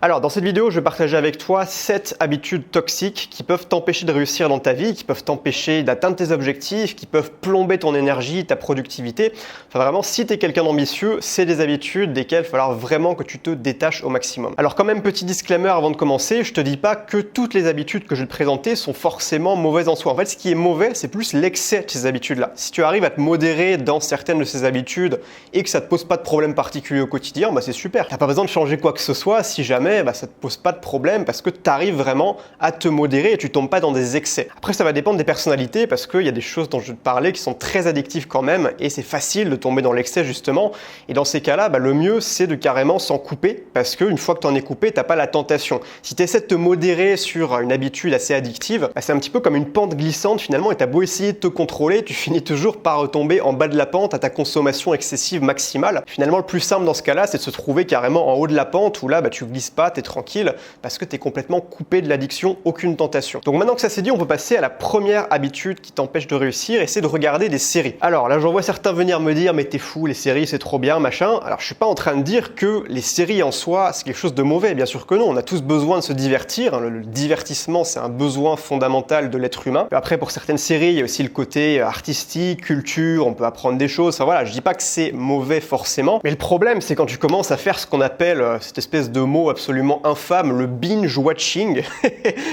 Alors, dans cette vidéo, je vais partager avec toi 7 habitudes toxiques qui peuvent t'empêcher de réussir dans ta vie, qui peuvent t'empêcher d'atteindre tes objectifs, qui peuvent plomber ton énergie, ta productivité. Enfin, vraiment, si tu es quelqu'un d'ambitieux, c'est des habitudes desquelles il va falloir vraiment que tu te détaches au maximum. Alors, quand même, petit disclaimer avant de commencer, je te dis pas que toutes les habitudes que je vais te présenter sont forcément mauvaises en soi. En fait, ce qui est mauvais, c'est plus l'excès de ces habitudes-là. Si tu arrives à te modérer dans certaines de ces habitudes et que ça te pose pas de problème particulier au quotidien, bah c'est super. T'as pas besoin de changer quoi que ce soit si jamais ça te pose pas de problème parce que tu arrives vraiment à te modérer et tu tombes pas dans des excès. Après, ça va dépendre des personnalités parce qu'il y a des choses dont je vais te parler qui sont très addictives quand même et c'est facile de tomber dans l'excès justement. Et dans ces cas-là, le mieux c'est de carrément s'en couper parce qu'une fois que tu en es coupé, t'as pas la tentation. Si tu essaies de te modérer sur une habitude assez addictive, c'est un petit peu comme une pente glissante finalement et t'as beau essayer de te contrôler, tu finis toujours par retomber en bas de la pente à ta consommation excessive maximale. Finalement, le plus simple dans ce cas-là, c'est de se trouver carrément en haut de la pente où là, tu glisses pas, t'es tranquille parce que t'es complètement coupé de l'addiction, aucune tentation. Donc maintenant que ça c'est dit, on peut passer à la première habitude qui t'empêche de réussir et c'est de regarder des séries. Alors là, j'en vois certains venir me dire mais t'es fou, les séries c'est trop bien, machin. Alors je suis pas en train de dire que les séries en soi c'est quelque chose de mauvais, bien sûr que non. On a tous besoin de se divertir. Le divertissement c'est un besoin fondamental de l'être humain. Après pour certaines séries, il y a aussi le côté artistique, culture, on peut apprendre des choses. Enfin voilà, je dis pas que c'est mauvais forcément, mais le problème c'est quand tu commences à faire ce qu'on appelle cette espèce de mot absolument infâme, le binge-watching.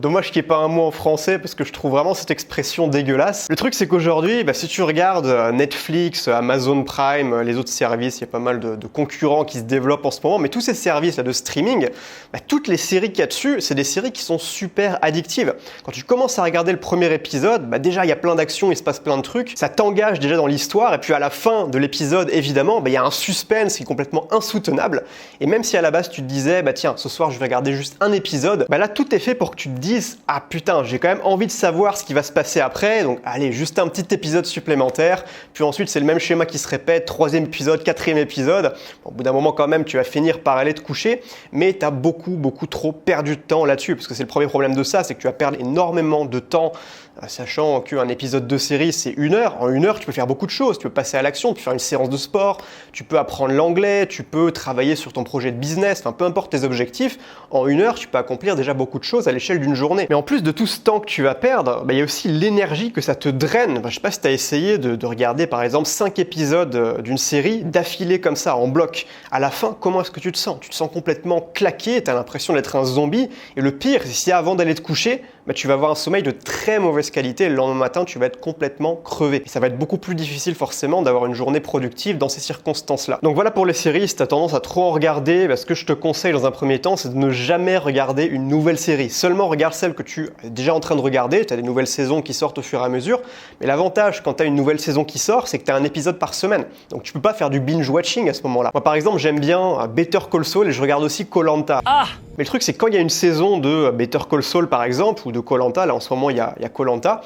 Dommage qu'il n'y ait pas un mot en français parce que je trouve vraiment cette expression dégueulasse. Le truc c'est qu'aujourd'hui, si tu regardes Netflix, Amazon Prime, les autres services, il y a pas mal de concurrents qui se développent en ce moment, mais tous ces services là de streaming, toutes les séries qu'il y a dessus, c'est des séries qui sont super addictives. Quand tu commences à regarder le premier épisode, déjà il y a plein d'actions, il se passe plein de trucs, ça t'engage déjà dans l'histoire et puis à la fin de l'épisode, évidemment, il y a un suspense qui est complètement insoutenable et même si à la base tu te disais, tiens, ce soir je vais regarder juste un épisode, là tout est fait pour que tu te dises ah putain, j'ai quand même envie de savoir ce qui va se passer après, donc allez, juste un petit épisode supplémentaire, puis ensuite c'est le même schéma qui se répète, 3e épisode, 4e épisode, au bout d'un moment quand même tu vas finir par aller te coucher, mais tu as beaucoup trop perdu de temps là-dessus, parce que c'est le premier problème de ça, c'est que tu vas perdre énormément de temps, sachant qu'un épisode de série c'est 1 heure, en 1 heure tu peux faire beaucoup de choses, tu peux passer à l'action, tu peux faire une séance de sport, tu peux apprendre l'anglais, tu peux travailler sur ton projet de business, peu importe tes objectifs, en 1 heure tu peux accomplir déjà beaucoup de choses à l'échelle d'une journée. Mais en plus de tout ce temps que tu vas perdre, il y a aussi l'énergie que ça te draine. Je sais pas si tu as essayé de regarder par exemple 5 épisodes d'une série d'affilée comme ça, en bloc. À la fin, comment est-ce que tu te sens? Tu te sens complètement claqué, tu as l'impression d'être un zombie, et le pire, c'est si avant d'aller te coucher, tu vas avoir un sommeil de très mauvaise qualité et le lendemain matin, tu vas être complètement crevé. Et ça va être beaucoup plus difficile forcément d'avoir une journée productive dans ces circonstances-là. Donc voilà pour les séries, si tu as tendance à trop en regarder, ce que je te conseille dans un premier temps, c'est de ne jamais regarder une nouvelle série. Seulement regarde celle que tu es déjà en train de regarder, tu as des nouvelles saisons qui sortent au fur et à mesure, mais l'avantage quand tu as une nouvelle saison qui sort, c'est que tu as un épisode par semaine. Donc tu peux pas faire du binge-watching à ce moment-là. Moi par exemple, j'aime bien Better Call Saul et je regarde aussi Koh-Lanta. Mais le truc, c'est que quand il y a une saison de Better Call Saul par exemple, ou de Koh-Lanta, là en ce moment il y a Koh-Lanta,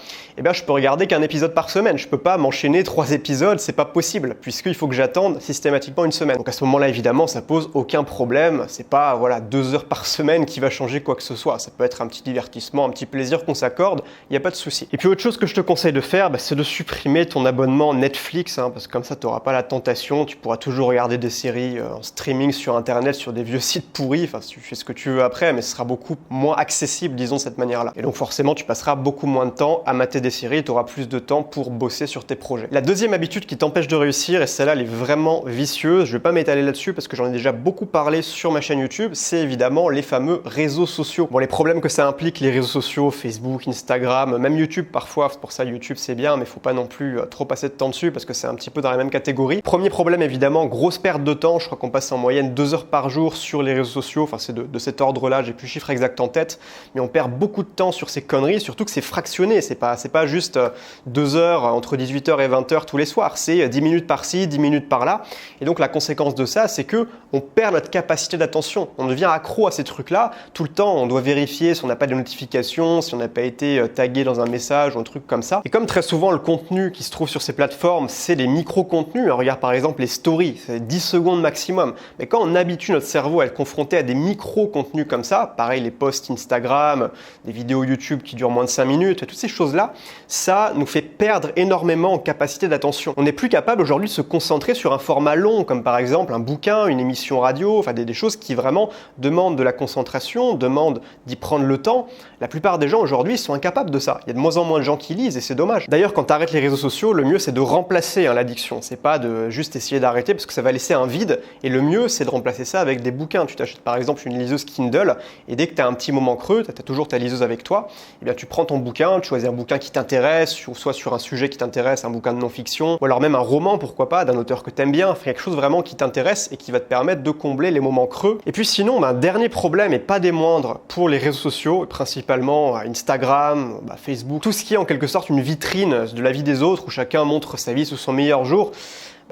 je peux regarder qu'un épisode par semaine. Je peux pas m'enchaîner 3 épisodes, c'est pas possible, puisqu'il faut que j'attende systématiquement une semaine. Donc à ce moment-là, évidemment, ça pose aucun problème. C'est pas 2 heures par semaine qui va changer quoi que ce soit. Ça peut être un petit divertissement, un petit plaisir qu'on s'accorde, il n'y a pas de souci. Et puis autre chose que je te conseille de faire, c'est de supprimer ton abonnement Netflix, parce que comme ça, tu n'auras pas la tentation, tu pourras toujours regarder des séries en streaming sur Internet, sur des vieux sites pourris, tu fais ce que tu veux après, mais ce sera beaucoup moins accessible, disons, de cette manière-là. Et donc forcément, tu passeras beaucoup moins de temps à mater des séries, tu auras plus de temps pour bosser sur tes projets. La deuxième habitude qui t'empêche de réussir, et celle-là, elle est vraiment vicieuse, je vais pas m'étaler là-dessus parce que j'en ai déjà beaucoup parlé sur ma chaîne YouTube, c'est évidemment les fameux réseaux sociaux. Bon, les problèmes que ça implique, les réseaux sociaux, Facebook, Instagram, même YouTube parfois, c'est pour ça YouTube c'est bien, mais faut pas non plus trop passer de temps dessus parce que c'est un petit peu dans la même catégorie. Premier problème évidemment, grosse perte de temps, je crois qu'on passe en moyenne 2 heures par jour sur les réseaux sociaux, c'est de cet ordre-là, j'ai plus le chiffre exact en tête, mais on perd beaucoup de temps sur ces conneries, surtout que c'est fractionné, c'est pas juste 2 heures entre 18h et 20h tous les soirs, c'est 10 minutes par-ci, 10 minutes par-là, et donc la conséquence de ça, c'est que on perd notre capacité d'attention, on devient accro à ces trucs-là, tout le temps on doit vérifier si on n'a pas de notifications, si on n'a pas été tagué dans un message ou un truc comme ça, et comme très souvent le contenu qui se trouve sur ces plateformes, c'est des micro-contenus, regarde par exemple les stories, c'est 10 secondes maximum, mais quand on habitue notre cerveau à être confronté à des micro-contenus, contenu comme ça, pareil les posts Instagram, des vidéos YouTube qui durent moins de 5 minutes, toutes ces choses-là, ça nous fait perdre énormément en capacité d'attention. On n'est plus capable aujourd'hui de se concentrer sur un format long, comme par exemple un bouquin, une émission radio, enfin des choses qui vraiment demandent de la concentration, demandent d'y prendre le temps. La plupart des gens aujourd'hui sont incapables de ça. Il y a de moins en moins de gens qui lisent et c'est dommage. D'ailleurs, quand tu arrêtes les réseaux sociaux, le mieux c'est de remplacer l'addiction. C'est pas de juste essayer d'arrêter parce que ça va laisser un vide. Et le mieux c'est de remplacer ça avec des bouquins. Tu t'achètes par exemple une liseuse Kindle et dès que tu as un petit moment creux, tu as toujours ta liseuse avec toi, eh bien tu prends ton bouquin, tu choisis un bouquin qui t'intéresse, soit sur un sujet qui t'intéresse, un bouquin de non-fiction, ou alors même un roman, pourquoi pas, d'un auteur que tu aimes bien, quelque chose vraiment qui t'intéresse et qui va te permettre de combler les moments creux. Et puis sinon, un dernier problème et pas des moindres pour les réseaux sociaux, principalement Instagram, Facebook, tout ce qui est en quelque sorte une vitrine de la vie des autres où chacun montre sa vie sous son meilleur jour.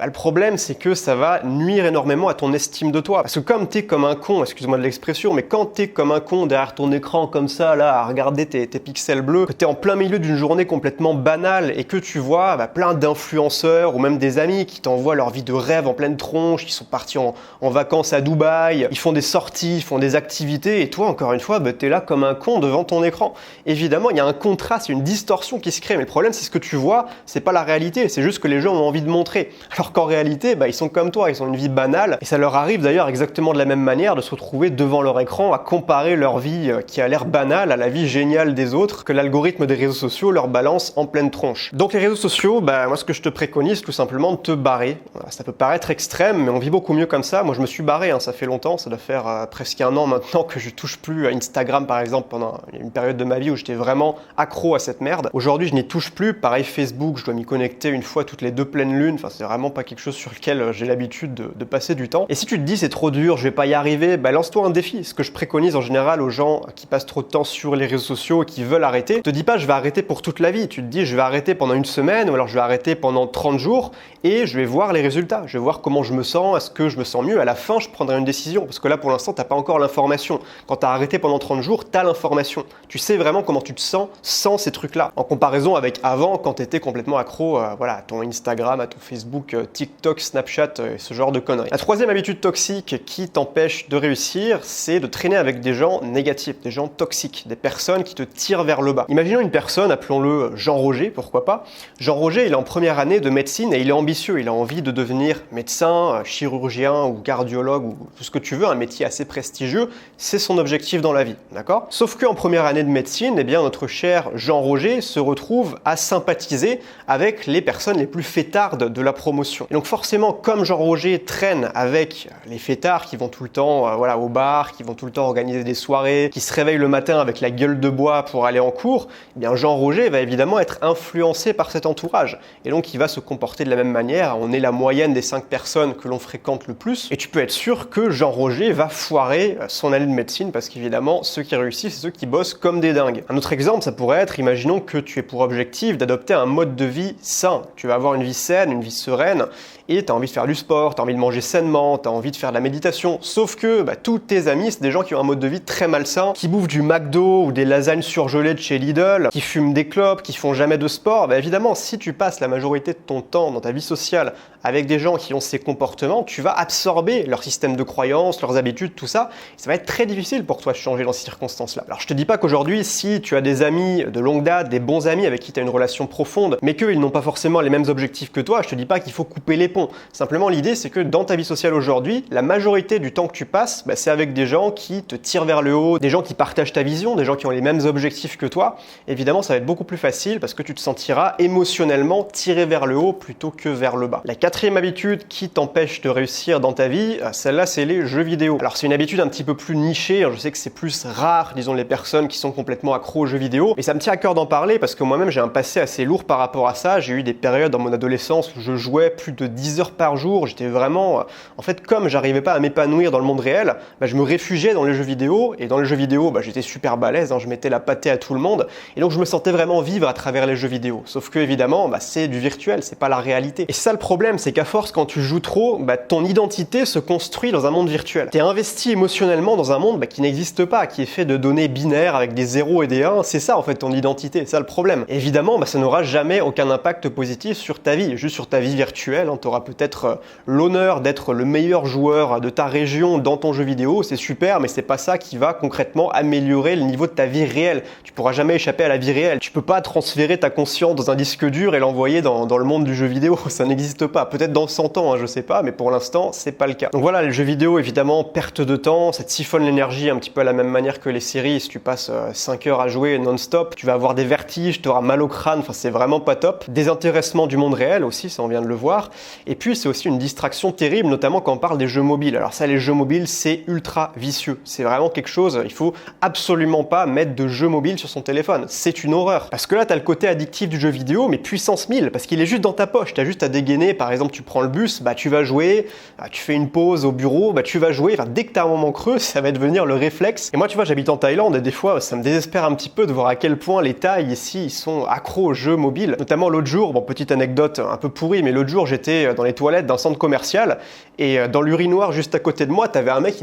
Le problème, c'est que ça va nuire énormément à ton estime de toi. Parce que comme t'es comme un con, excuse-moi de l'expression, mais quand t'es comme un con derrière ton écran comme ça, là, à regarder tes pixels bleus, que t'es en plein milieu d'une journée complètement banale et que tu vois plein d'influenceurs ou même des amis qui t'envoient leur vie de rêve en pleine tronche, qui sont partis en vacances à Dubaï, ils font des sorties, ils font des activités et toi, encore une fois, t'es là comme un con devant ton écran. Évidemment, il y a un contraste, une distorsion qui se crée, mais le problème, c'est ce que tu vois, c'est pas la réalité, c'est juste que les gens ont envie de montrer. Alors qu'en réalité, ils sont comme toi, ils ont une vie banale et ça leur arrive d'ailleurs exactement de la même manière de se retrouver devant leur écran à comparer leur vie qui a l'air banale à la vie géniale des autres que l'algorithme des réseaux sociaux leur balance en pleine tronche. Donc les réseaux sociaux, moi ce que je te préconise, tout simplement de te barrer. Voilà, ça peut paraître extrême, mais on vit beaucoup mieux comme ça. Moi je me suis barré, ça fait longtemps, ça doit faire presque un an maintenant que je touche plus à Instagram par exemple pendant une période de ma vie où j'étais vraiment accro à cette merde. Aujourd'hui je n'y touche plus, pareil Facebook, je dois m'y connecter une fois toutes les 2 pleines lunes, c'est vraiment pas quelque chose sur lequel j'ai l'habitude de passer du temps. Et si tu te dis c'est trop dur, je vais pas y arriver, lance-toi un défi. Ce que je préconise en général aux gens qui passent trop de temps sur les réseaux sociaux et qui veulent arrêter, te dis pas je vais arrêter pour toute la vie, tu te dis je vais arrêter pendant une semaine ou alors je vais arrêter pendant 30 jours et je vais voir les résultats, je vais voir comment je me sens, est-ce que je me sens mieux, à la fin je prendrai une décision parce que là pour l'instant t'as pas encore l'information. Quand t'as arrêté pendant 30 jours, t'as l'information. Tu sais vraiment comment tu te sens sans ces trucs-là. En comparaison avec avant quand t'étais complètement accro à ton Instagram, à ton Facebook, TikTok, Snapchat et ce genre de conneries. La troisième habitude toxique qui t'empêche de réussir, c'est de traîner avec des gens négatifs, des gens toxiques, des personnes qui te tirent vers le bas. Imaginons une personne, appelons-le Jean-Roger, pourquoi pas. Jean-Roger, il est en première année de médecine et il est ambitieux, il a envie de devenir médecin, chirurgien ou cardiologue ou tout ce que tu veux, un métier assez prestigieux, c'est son objectif dans la vie, d'accord? Sauf qu'en première année de médecine, notre cher Jean-Roger se retrouve à sympathiser avec les personnes les plus fêtardes de la promotion. Et donc forcément, comme Jean-Roger traîne avec les fêtards qui vont tout le temps au bar, qui vont tout le temps organiser des soirées, qui se réveillent le matin avec la gueule de bois pour aller en cours, Jean-Roger va évidemment être influencé par cet entourage. Et donc il va se comporter de la même manière. On est la moyenne des 5 personnes que l'on fréquente le plus. Et tu peux être sûr que Jean-Roger va foirer son année de médecine parce qu'évidemment, ceux qui réussissent, c'est ceux qui bossent comme des dingues. Un autre exemple, ça pourrait être, imaginons que tu aies pour objectif d'adopter un mode de vie sain. Tu vas avoir une vie saine, une vie sereine, et tu as envie de faire du sport, tu as envie de manger sainement, tu as envie de faire de la méditation. Sauf que tous tes amis, c'est des gens qui ont un mode de vie très malsain, qui bouffent du McDo ou des lasagnes surgelées de chez Lidl, qui fument des clopes, qui font jamais de sport. Évidemment, si tu passes la majorité de ton temps dans ta vie sociale avec des gens qui ont ces comportements, tu vas absorber leur système de croyances, leurs habitudes, tout ça. Et ça va être très difficile pour toi de changer dans ces circonstances-là. Alors je te dis pas qu'aujourd'hui, si tu as des amis de longue date, des bons amis avec qui tu as une relation profonde, mais qu'ils n'ont pas forcément les mêmes objectifs que toi, je te dis pas qu'il faut couper les ponts. Simplement, l'idée, c'est que dans ta vie sociale aujourd'hui, la majorité du temps que tu passes, c'est avec des gens qui te tirent vers le haut, des gens qui partagent ta vision, des gens qui ont les mêmes objectifs que toi. Évidemment, ça va être beaucoup plus facile parce que tu te sentiras émotionnellement tiré vers le haut plutôt que vers le bas. La quatrième habitude qui t'empêche de réussir dans ta vie, celle-là, c'est les jeux vidéo. Alors, c'est une habitude un petit peu plus nichée. Je sais que c'est plus rare, disons, les personnes qui sont complètement accros aux jeux vidéo. Et ça me tient à cœur d'en parler parce que moi-même, j'ai un passé assez lourd par rapport à ça. J'ai eu des périodes dans mon adolescence où je jouais plus de 10 heures par jour. J'étais vraiment... En fait, comme j'arrivais pas à m'épanouir dans le monde réel, je me réfugiais dans les jeux vidéo. Et dans les jeux vidéo, j'étais super balèze. Je mettais la pâtée à tout le monde. Et donc, je me sentais vraiment vivre à travers les jeux vidéo. Sauf que, évidemment, c'est du virtuel, c'est pas la réalité. Et ça, le problème, c'est qu'à force, quand tu joues trop, ton identité se construit dans un monde virtuel. T'es investi émotionnellement dans un monde qui n'existe pas, qui est fait de données binaires avec des 0 et des 1. C'est ça, en fait, ton identité. C'est ça le problème. Et évidemment, ça n'aura jamais aucun impact positif sur ta vie, juste sur ta vie virtuelle virtuel, hein. Tu auras peut-être l'honneur d'être le meilleur joueur de ta région dans ton jeu vidéo, c'est super, mais c'est pas ça qui va concrètement améliorer le niveau de ta vie réelle. Tu pourras jamais échapper à la vie réelle. Tu peux pas transférer ta conscience dans un disque dur et l'envoyer dans le monde du jeu vidéo, ça n'existe pas. Peut-être dans 100 ans, hein, je sais pas, mais pour l'instant, c'est pas le cas. Donc voilà, les jeux vidéo, évidemment, perte de temps, ça te siphonne l'énergie un petit peu à la même manière que les séries. Si tu passes 5 heures à jouer non-stop, tu vas avoir des vertiges, tu auras mal au crâne, enfin c'est vraiment pas top. Désintéressement du monde réel aussi, ça on vient de le voir. Et puis c'est aussi une distraction terrible, notamment quand on parle des jeux mobiles. Alors ça, les jeux mobiles, c'est ultra vicieux. C'est vraiment quelque chose, il faut absolument pas mettre de jeux mobiles sur son téléphone. C'est une horreur. Parce que là, tu as le côté addictif du jeu vidéo, mais puissance 1000, parce qu'il est juste dans ta poche. Tu as juste à dégainer, par exemple, tu prends le bus, bah tu vas jouer, tu fais une pause au bureau, bah tu vas jouer. Enfin, dès que tu as un moment creux, ça va devenir le réflexe. Et moi, tu vois, j'habite en Thaïlande et des fois, ça me désespère un petit peu de voir à quel point les Thaïs ici, ils sont accros aux jeux mobiles. Notamment l'autre jour, bon, petite anecdote un peu pourrie, mais l'autre jour, j'étais dans les toilettes d'un centre commercial et dans l'urinoir juste à côté de moi, tu avais un mec,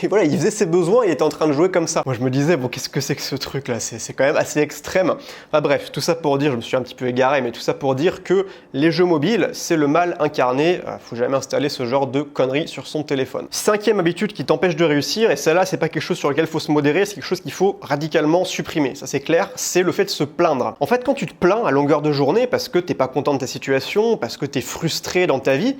voilà, il faisait ses besoins, il était en train de jouer comme ça. Moi, je me disais, bon, qu'est-ce que c'est que ce truc là, c'est quand même assez extrême. Enfin bref, tout ça pour dire, je me suis un petit peu égaré, mais tout ça pour dire que les jeux mobiles, c'est le mal incarné. Faut jamais installer ce genre de conneries sur son téléphone. 5e habitude qui t'empêche de réussir, et celle-là, c'est pas quelque chose sur lequel il faut se modérer, c'est quelque chose qu'il faut radicalement supprimer. Ça c'est clair, c'est le fait de se plaindre. En fait, quand tu te plains à longueur de journée parce que t'es pas content de ta situation, parce que t'es frustré dans ta vie,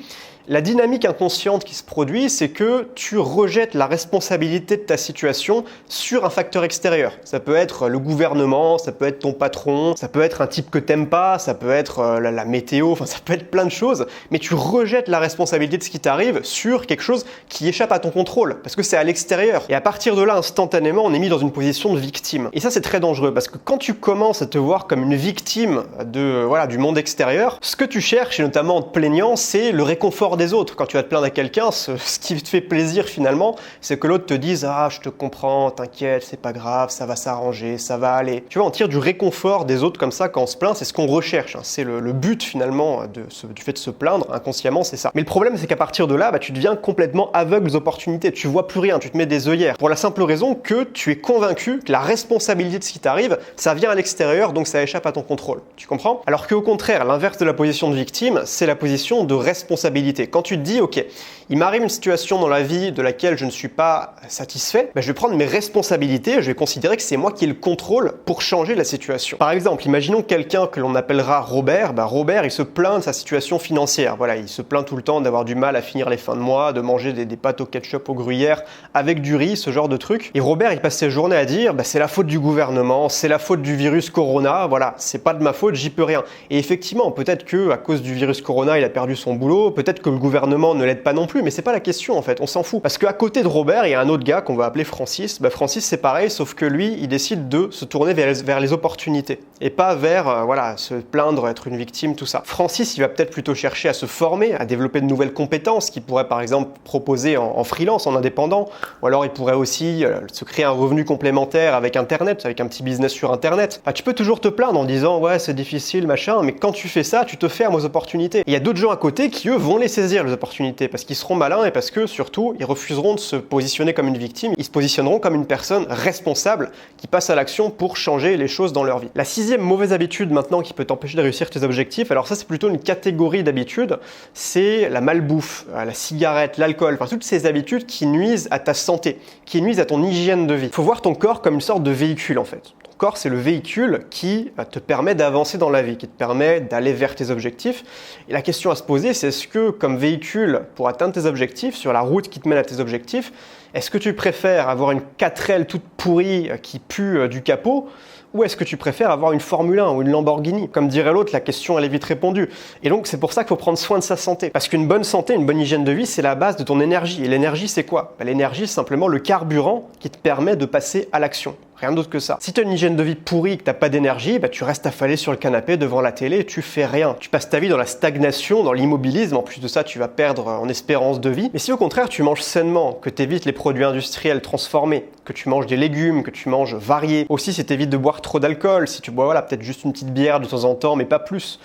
la dynamique inconsciente qui se produit, c'est que tu rejettes la responsabilité de ta situation sur un facteur extérieur. Ça peut être le gouvernement, ça peut être ton patron, ça peut être un type que t'aimes pas, ça peut être la météo, enfin ça peut être plein de choses, mais tu rejettes la responsabilité de ce qui t'arrive sur quelque chose qui échappe à ton contrôle, parce que c'est à l'extérieur. Et à partir de là, instantanément, on est mis dans une position de victime. Et ça, c'est très dangereux, parce que quand tu commences à te voir comme une victime du monde extérieur, ce que tu cherches, et notamment en te plaignant, c'est le réconfort des autres. Quand tu vas te plaindre à quelqu'un, ce qui te fait plaisir finalement, c'est que l'autre te dise « Ah, je te comprends, t'inquiète, c'est pas grave, ça va s'arranger, ça va aller. » Tu vois, on tire du réconfort des autres comme ça quand on se plaint, c'est ce qu'on recherche. Hein. C'est le but finalement du fait de se plaindre, inconsciemment, c'est ça. Mais le problème, c'est qu'à partir de là, tu deviens complètement aveugle aux opportunités. Tu vois plus rien, tu te mets des œillères. Pour la simple raison que tu es convaincu que la responsabilité de ce qui t'arrive, ça vient à l'extérieur, donc ça échappe à ton contrôle. Tu comprends? Alors qu'au contraire, l'inverse de la position de victime, c'est la position de responsabilité. Quand tu te dis, ok, il m'arrive une situation dans la vie de laquelle je ne suis pas satisfait, je vais prendre mes responsabilités, je vais considérer que c'est moi qui ai le contrôle pour changer la situation. Par exemple, imaginons quelqu'un que l'on appellera Robert. Robert, il se plaint de sa situation financière. Voilà, il se plaint tout le temps d'avoir du mal à finir les fins de mois, de manger des pâtes au ketchup au gruyère avec du riz, ce genre de truc. Et Robert, il passe ses journées à dire, c'est la faute du gouvernement, c'est la faute du virus Corona, voilà, c'est pas de ma faute, j'y peux rien. Et effectivement, peut-être que à cause du virus Corona, il a perdu son boulot, peut-être que le gouvernement ne l'aide pas non plus, mais c'est pas la question en fait, on s'en fout. Parce qu'à côté de Robert, il y a un autre gars qu'on va appeler Francis. Francis, c'est pareil, sauf que lui, il décide de se tourner vers les opportunités et pas vers se plaindre, être une victime, tout ça. Francis, il va peut-être plutôt chercher à se former, à développer de nouvelles compétences qu'il pourrait par exemple proposer en freelance, en indépendant, ou alors il pourrait aussi se créer un revenu complémentaire avec Internet, avec un petit business sur Internet. Tu peux toujours te plaindre en disant ouais, c'est difficile, machin, mais quand tu fais ça, tu te fermes aux opportunités. Et il y a d'autres gens à côté qui, eux, vont les saisir, les opportunités, parce qu'ils seront malins et parce que, surtout, ils refuseront de se positionner comme une victime, ils se positionneront comme une personne responsable qui passe à l'action pour changer les choses dans leur vie. La 6e mauvaise habitude maintenant qui peut t'empêcher de réussir tes objectifs, alors ça c'est plutôt une catégorie d'habitudes, c'est la malbouffe, la cigarette, l'alcool, enfin toutes ces habitudes qui nuisent à ta santé, qui nuisent à ton hygiène de vie. Il faut voir ton corps comme une sorte de véhicule en fait. Corps, c'est le véhicule qui te permet d'avancer dans la vie, qui te permet d'aller vers tes objectifs. Et la question à se poser, c'est est-ce que comme véhicule pour atteindre tes objectifs, sur la route qui te mène à tes objectifs, est-ce que tu préfères avoir une 4L toute pourrie qui pue du capot, ou est-ce que tu préfères avoir une Formule 1 ou une Lamborghini? Comme dirait l'autre, la question elle est vite répondue. Et donc c'est pour ça qu'il faut prendre soin de sa santé. Parce qu'une bonne santé, une bonne hygiène de vie, c'est la base de ton énergie. Et l'énergie, c'est quoi? L'énergie, c'est simplement le carburant qui te permet de passer à l'action. Rien d'autre que ça. Si tu as une hygiène de vie pourrie et que tu n'as pas d'énergie, tu restes affalé sur le canapé devant la télé et tu fais rien. Tu passes ta vie dans la stagnation, dans l'immobilisme. En plus de ça, tu vas perdre en espérance de vie. Mais si au contraire, tu manges sainement, que tu évites les produits industriels transformés, que tu manges des légumes, que tu manges varié. Aussi, si tu évites de boire trop d'alcool, si tu bois peut-être juste une petite bière de temps en temps, mais pas plus.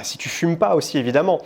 Si tu fumes pas aussi évidemment,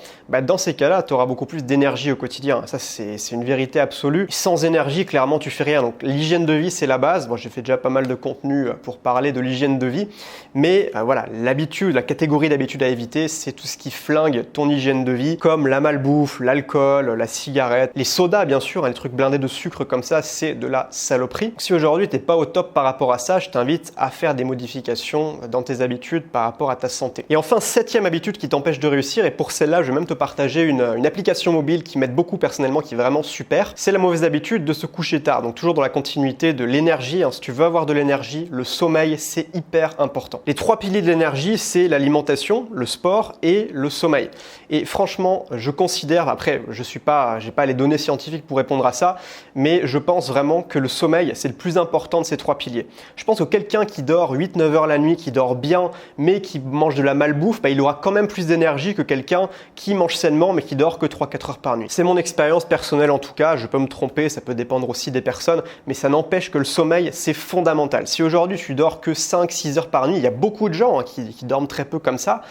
dans ces cas-là, tu auras beaucoup plus d'énergie au quotidien. Ça, c'est une vérité absolue. Sans énergie, clairement, tu fais rien. Donc l'hygiène de vie, c'est la base. Bon, j'ai fait déjà pas mal de contenu pour parler de l'hygiène de vie, mais voilà, l'habitude, la catégorie d'habitudes à éviter, c'est tout ce qui flingue ton hygiène de vie, comme la malbouffe, l'alcool, la cigarette, les sodas bien sûr, les trucs blindés de sucre comme ça, c'est de la saloperie. Si aujourd'hui t'es pas au top par rapport à ça, je t'invite à faire des modifications dans tes habitudes par rapport à ta santé. Et enfin, 7e habitude qui t'empêche de réussir, et pour celle-là, je vais même te partager une application mobile qui m'aide beaucoup personnellement, qui est vraiment super. C'est la mauvaise habitude de se coucher tard. Donc toujours dans la continuité de l'énergie, si tu veux avoir de l'énergie, le sommeil, c'est hyper important. Les 3 piliers de l'énergie, c'est l'alimentation, le sport et le sommeil. Et franchement, je considère, après, j'ai pas les données scientifiques pour répondre à ça, mais je pense vraiment que le sommeil, c'est le plus important de ces 3 piliers. Je pense que quelqu'un qui dort 8-9 heures la nuit, qui dort bien, mais qui mange de la malbouffe, il aura quand même plus d'énergie que quelqu'un qui mange sainement, mais qui dort que 3-4 heures par nuit. C'est mon expérience personnelle en tout cas, je peux me tromper, ça peut dépendre aussi des personnes, mais ça n'empêche que le sommeil, c'est fondamental. Si aujourd'hui tu dors que 5-6 heures par nuit, il y a beaucoup de gens qui dorment très peu comme ça,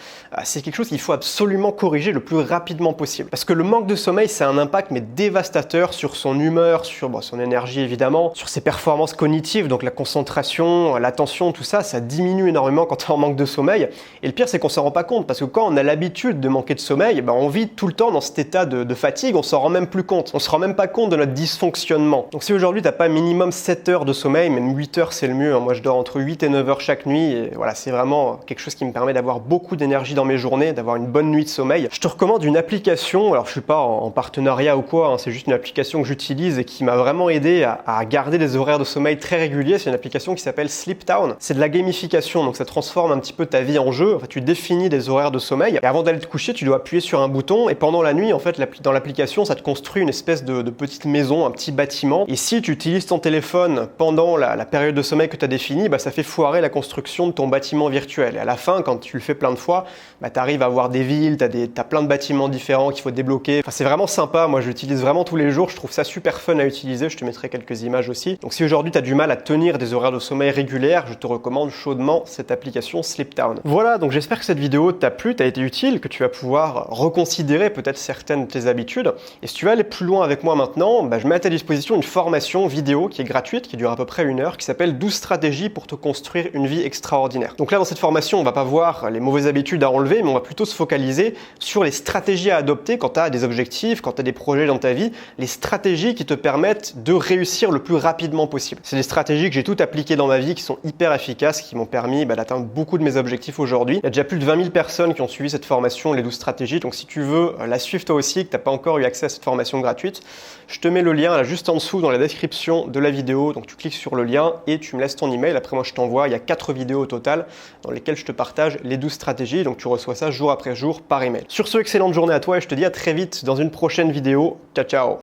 c'est quelque chose qu'il faut absolument corriger le plus rapidement possible. Parce que le manque de sommeil, c'est un impact mais dévastateur sur son humeur, sur son énergie évidemment, sur ses performances cognitives, donc la concentration, l'attention, tout ça, ça diminue énormément quand on est en manque de sommeil. Et le pire, c'est qu'on s'en rend pas compte, parce que quand on a l'habitude de manquer de sommeil, on vit tout le temps dans cet état de fatigue, on s'en rend même plus compte. On se rend même pas compte de notre dysfonctionnement. Donc si aujourd'hui t'as pas minimum 7 heures de sommeil, même 8 heures c'est le mieux, moi je dors entre 8 et 9 heures chaque nuit, et voilà, c'est vraiment quelque chose qui me permet d'avoir beaucoup d'énergie dans mes journées, d'avoir une bonne nuit de sommeil. Je te recommande une application, alors je suis pas en partenariat ou quoi, c'est juste une application que j'utilise et qui m'a vraiment aidé à garder des horaires de sommeil très réguliers. C'est une application qui s'appelle Sleep Town. C'est de la gamification, donc ça transforme un petit peu ta vie en jeu. Tu définis des horaires de sommeil et avant d'aller te coucher, tu dois appuyer sur un bouton et pendant la nuit, en fait, dans l'application, ça te construit une espèce de petite maison, un petit bâtiment. Et si tu utilises ton téléphone pendant la période de sommeil que tu as définie, ça fait foirer la construction de ton bâtiment virtuel. Et à la fin, quand tu le fais plein de fois, tu arrives à voir des villes, tu as plein de bâtiments différents qu'il faut débloquer. Enfin, c'est vraiment sympa. Moi, je l'utilise vraiment tous les jours. Je trouve ça super fun à utiliser. Je te mettrai quelques images aussi. Donc, si aujourd'hui tu as du mal à tenir des horaires de sommeil régulières, je te recommande chaudement cette application Sleep Town. Voilà, donc j'espère que cette vidéo t'a plu, t'a été utile, que tu vas pouvoir reconsidérer peut-être certaines de tes habitudes. Et si tu veux aller plus loin avec moi maintenant, je mets à ta disposition une formation vidéo qui est gratuite, qui dure à peu près 1 heure, qui s'appelle 12 stratégies pour te construire une vie extraordinaire. Donc là, dans cette formation, on va pas voir les mauvaises habitudes à enlever, mais on va plutôt se focaliser sur les stratégies à adopter quand tu as des objectifs, quand tu as des projets dans ta vie, les stratégies qui te permettent de réussir le plus rapidement possible. C'est des stratégies que j'ai toutes appliquées dans ma vie, qui sont hyper efficaces, qui m'ont permis d'atteindre beaucoup de mes objectifs aujourd'hui. Il y a déjà plus de 20 000 personnes qui ont suivi cette formation, les 12 stratégies. Donc si tu veux la suivre toi aussi, que tu n'as pas encore eu accès à cette formation gratuite, je te mets le lien là juste en dessous dans la description de la vidéo. Donc tu cliques sur le lien et tu me laisses ton email. Après moi je t'envoie, il y a 4 vidéos au total dans lesquelles je te partage les 12 stratégies. Donc tu reçois ça jour après jour par email. Sur ce, excellente journée à toi et je te dis à très vite dans une prochaine vidéo. Ciao ciao.